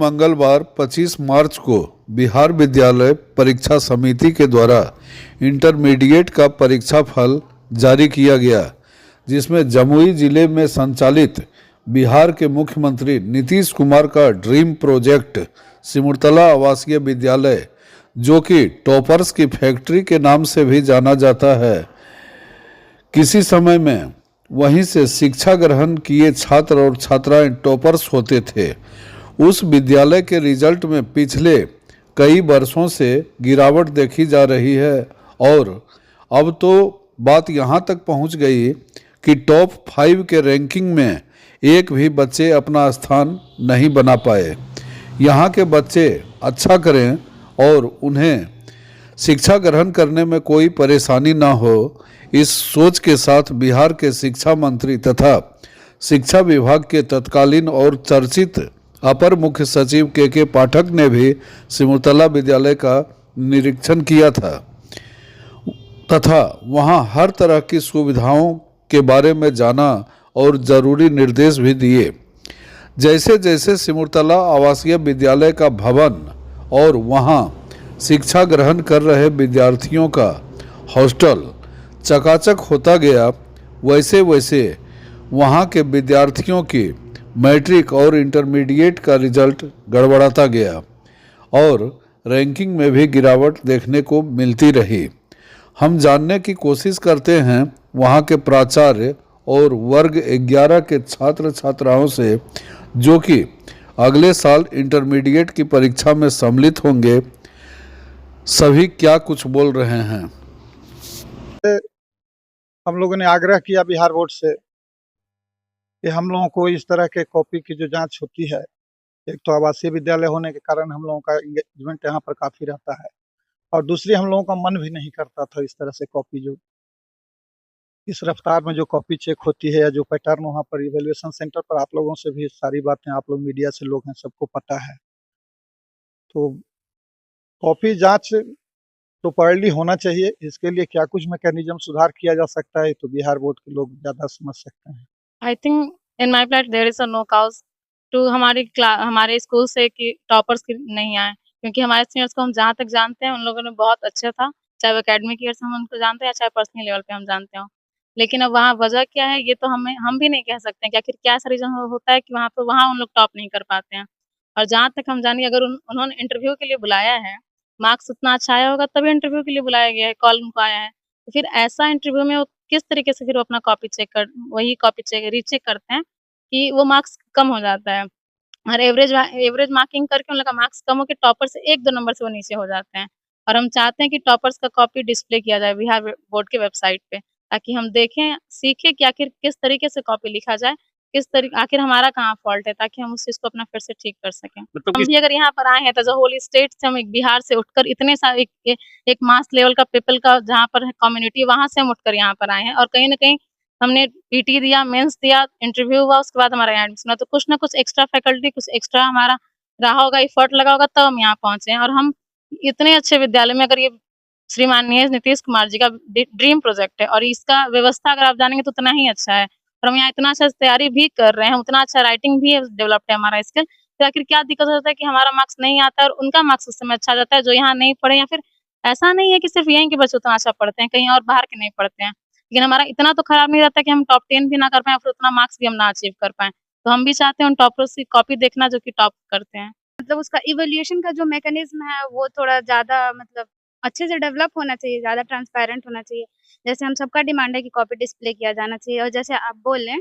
मंगलवार 25 मार्च को बिहार विद्यालय परीक्षा समिति के द्वारा इंटरमीडिएट का परीक्षा फल जारी किया गया, जिसमें जमुई जिले में संचालित बिहार के मुख्यमंत्री नीतीश कुमार का ड्रीम प्रोजेक्ट सिमुलतला आवासीय विद्यालय, जो कि टॉपर्स की फैक्ट्री के नाम से भी जाना जाता है, किसी समय में वहीं से शिक्षा ग्रहण किए छात्र और छात्राएं टॉपर्स होते थे। उस विद्यालय के रिजल्ट में पिछले कई वर्षों से गिरावट देखी जा रही है और अब तो बात यहां तक पहुंच गई कि टॉप 5 के रैंकिंग में एक भी बच्चे अपना स्थान नहीं बना पाए। यहां के बच्चे अच्छा करें और उन्हें शिक्षा ग्रहण करने में कोई परेशानी ना हो, इस सोच के साथ बिहार के शिक्षा मंत्री तथा शिक्षा विभाग के तत्कालीन और चर्चित अपर मुख्य सचिव के पाठक ने भी सिमुलतला विद्यालय का निरीक्षण किया था तथा वहां हर तरह की सुविधाओं के बारे में जाना और जरूरी निर्देश भी दिए। जैसे जैसे सिमुलतला आवासीय विद्यालय का भवन और वहां शिक्षा ग्रहण कर रहे विद्यार्थियों का हॉस्टल चकाचक होता गया, वैसे वैसे वहां के विद्यार्थियों की मैट्रिक और इंटरमीडिएट का रिजल्ट गड़बड़ाता गया और रैंकिंग में भी गिरावट देखने को मिलती रही। हम जानने की कोशिश करते हैं वहां के प्राचार्य और वर्ग 11 के छात्र छात्राओं से, जो कि अगले साल इंटरमीडिएट की परीक्षा में सम्मिलित होंगे, सभी क्या कुछ बोल रहे हैं। हम लोगों ने आग्रह किया बिहार बोर्ड से कि हम लोगों को इस तरह के कॉपी की जो जांच होती है, एक तो आवासीय विद्यालय होने के कारण हम लोगों का इंगेजमेंट यहाँ पर काफ़ी रहता है, और दूसरी हम लोगों का मन भी नहीं करता था इस तरह से कॉपी, जो इस रफ्तार में जो कॉपी चेक होती है या जो पैटर्न वहाँ पर इवेल्युएशन सेंटर पर, आप लोगों से भी सारी बातें, आप लोग मीडिया से लोग हैं, सबको पता है। तो कॉपी जाँच प्रॉपर्ली होना चाहिए। इसके लिए क्या कुछ मैकेनिज्म सुधार किया जा सकता है, तो बिहार बोर्ड के लोग ज़्यादा समझ सकते हैं। I think in my flat there is a no cause to हमारे स्कूल से कि टॉपर्स नहीं आए, क्योंकि हमारे सीनियर्स को हम जहाँ तक जानते हैं उन लोगों ने बहुत अच्छा था, चाहे वो एकेडमिक ईयर से हम उनको जानते हैं, चाहे पर्सनल लेवल पे हम जानते हो। लेकिन अब वहाँ वजह क्या है ये तो हम भी नहीं कह सकते हैं कि आखिर क्या ऐसा रीज़न होता है कि वहाँ उन लोग टॉप नहीं कर पाते हैं। और जहाँ तक हम जाने, अगर उन्होंने इंटरव्यू के लिए बुलाया है, मार्क्स उतना अच्छा आया होगा तभी इंटरव्यू के लिए बुलाया गया है, कॉल उनको आया है। तो फिर ऐसा इंटरव्यू में वो किस तरीके से फिर वो अपना वही कॉपी चेक रीचेक करते हैं कि वो मार्क्स कम हो जाता है। और एवरेज मार्किंग करके उन लोग का मार्क्स कम होके टॉपर से 1-2 नंबर से वो नीचे हो जाते हैं। और हम चाहते हैं कि टॉपर्स का कॉपी डिस्प्ले किया जाए बिहार बोर्ड के वेबसाइट पे, ताकि हम देखें, सीखें कि आखिर किस तरीके से कॉपी लिखा जाए, आखिर हमारा कहाँ फ़ॉल्ट है, ताकि हम उस चीज़ को अपना फिर से ठीक कर सकें। हम भी अगर यहाँ पर आए हैं तो जो होल स्टेट से हम एक बिहार से उठकर इतने सारे एक मास लेवल का पीपल का जहाँ पर है कम्युनिटी, वहाँ से हम उठकर यहाँ पर आए हैं और कहीं न कहीं हमने पीटी दिया, मेंस दिया, इंटरव्यू हुआ, उसके बाद हमारा यहाँ एडमिशन हुआ। तो कुछ ना कुछ एक्स्ट्रा फैकल्टी, कुछ एक्स्ट्रा हमारा रहा होगा, एफर्ट लगा होगा, तब हम यहाँ पहुँचे हैं। और हम इतने अच्छे विद्यालय में, अगर ये श्री माननीय नीतीश कुमार जी का ड्रीम प्रोजेक्ट है और इसका व्यवस्था अगर आप जानेंगे तो उतना ही अच्छा है, और हम यहाँ इतना अच्छा तैयारी भी कर रहे हैं, उतना अच्छा राइटिंग भी डेवलप्ड है हमारा स्किल। तो आखिर क्या दिक्कत हो जाता है कि हमारा मार्क्स नहीं आता है और उनका मार्क्स उस समय अच्छा आ जाता है, जो यहाँ नहीं पढ़े, या फिर ऐसा नहीं है कि सिर्फ यहीं के बच्चे उतना अच्छा पढ़ते हैं, कहीं और बाहर के नहीं पढ़ते हैं। लेकिन हमारा इतना तो खराब नहीं रहता कि हम टॉप 10 भी ना कर पाएँ, फिर उतना मार्क्स भी हम ना अचीव कर पाएँ। तो हम भी चाहते हैं उन टॉपर्स की कॉपी देखना जो कि टॉप करते हैं। मतलब उसका इवैल्यूएशन का जो मैकेनिज्म है वो थोड़ा ज़्यादा मतलब अच्छे से डेवलप होना चाहिए, ज़्यादा ट्रांसपेरेंट होना चाहिए। जैसे हम सबका डिमांड है कि कॉपी डिस्प्ले किया जाना चाहिए, और जैसे आप बोल रहे हैं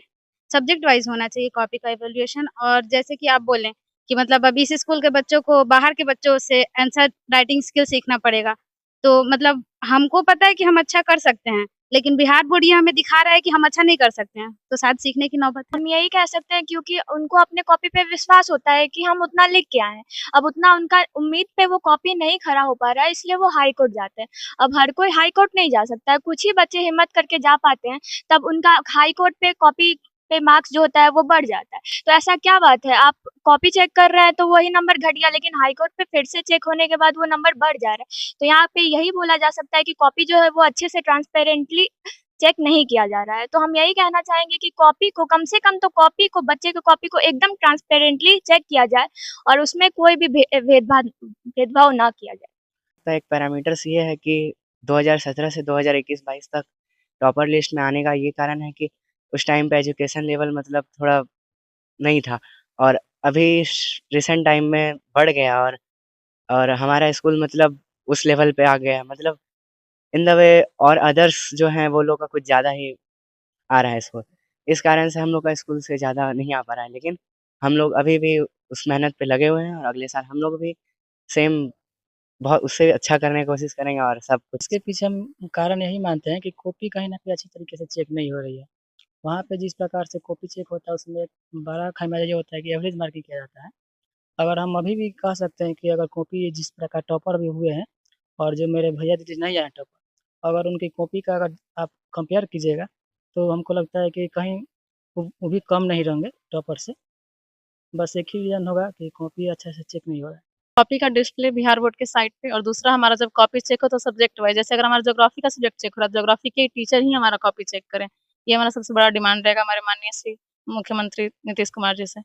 सब्जेक्ट वाइज़ होना चाहिए कॉपी का इवैल्यूएशन। और जैसे कि आप बोलें कि मतलब अब इस स्कूल के बच्चों को बाहर के बच्चों से आंसर राइटिंग स्किल सीखना पड़ेगा। तो मतलब हमको पता है कि हम अच्छा कर सकते हैं, लेकिन बिहार बोर्ड ये हमें दिखा रहा है कि हम अच्छा नहीं कर सकते हैं, तो शायद सीखने की नौबत हम यही कह सकते हैं, क्योंकि उनको अपने कॉपी पे विश्वास होता है कि हम उतना लिख के आए हैं। अब उतना उनका उम्मीद पे वो कॉपी नहीं खरा हो पा रहा है, इसलिए वो हाई कोर्ट जाते हैं। अब हर कोई हाई कोर्ट नहीं जा सकता है, कुछ ही बच्चे हिम्मत करके जा पाते हैं, तब उनका हाई कोर्ट पे कॉपी पे मार्क्स जो होता है वो बढ़ जाता है। तो ऐसा क्या बात है, आप कॉपी चेक कर रहे हैं तो वही नंबर घट गया, लेकिन हाई कोर्ट पे फिर से चेक होने के बाद वो नंबर बढ़ जा रहा है। तो यहाँ पे यही बोला जा सकता है कि कॉपी जो है वो अच्छे से ट्रांसपेरेंटली चेक नहीं किया जा रहा है। तो हम यही कहना चाहेंगे कि कॉपी को कम से कम तो कॉपी को बच्चे की कॉपी को एकदम ट्रांसपेरेंटली चेक किया जाए और उसमें कोई भी भेदभाव ना किया जाए। तो एक पैरामीटर्स ये है कि 2017 से 2021-22 तक टॉपर लिस्ट में आने का ये कारण है कि उस टाइम पे एजुकेशन लेवल मतलब थोड़ा नहीं था और अभी रिसेंट टाइम में बढ़ गया और हमारा स्कूल मतलब उस लेवल पे आ गया मतलब इन द वे और अदर्स जो हैं वो लोग का कुछ ज़्यादा ही आ रहा है स्कोर। इस कारण से हम लोग का स्कूल से ज़्यादा नहीं आ पा रहा है, लेकिन हम लोग अभी भी उस मेहनत पे लगे हुए हैं और अगले साल हम लोग भी सेम बहुत उससे अच्छा करने की कोशिश करेंगे और सब कुछ। इसके पीछे हम कारण यही मानते हैं कि कॉपी कहीं न कहीं अच्छी तरीके से चेक नहीं हो रही है। वहाँ पे जिस प्रकार से कॉपी चेक होता है उसमें एक बड़ा खामियाज़ा ये होता है कि एवरेज मार्किंग किया जाता है। अगर हम अभी भी कह सकते हैं कि अगर कॉपी जिस प्रकार टॉपर भी हुए हैं और जो मेरे भैया दीदी नहीं आए टॉपर, अगर उनकी कॉपी का अगर आप कंपेयर कीजिएगा तो हमको लगता है कि कहीं वो भी कम नहीं रहेंगे टॉपर से। बस एक ही रीज़न होगा कि कॉपी अच्छे से चेक नहीं हो रहा है। कॉपी का डिस्प्ले बिहार बोर्ड के साइट पे और दूसरा हमारा जब कॉपी चेक हो तो सब्जेक्ट वाइज, जैसे अगर हमारा ज्योग्राफी का सब्जेक्ट चेक हो रहा है, ज्योग्राफी के टीचर ही हमारा कॉपी चेक करें। ये हमारा सबसे बड़ा डिमांड रहेगा हमारे माननीय श्री मुख्यमंत्री नीतीश कुमार जी से।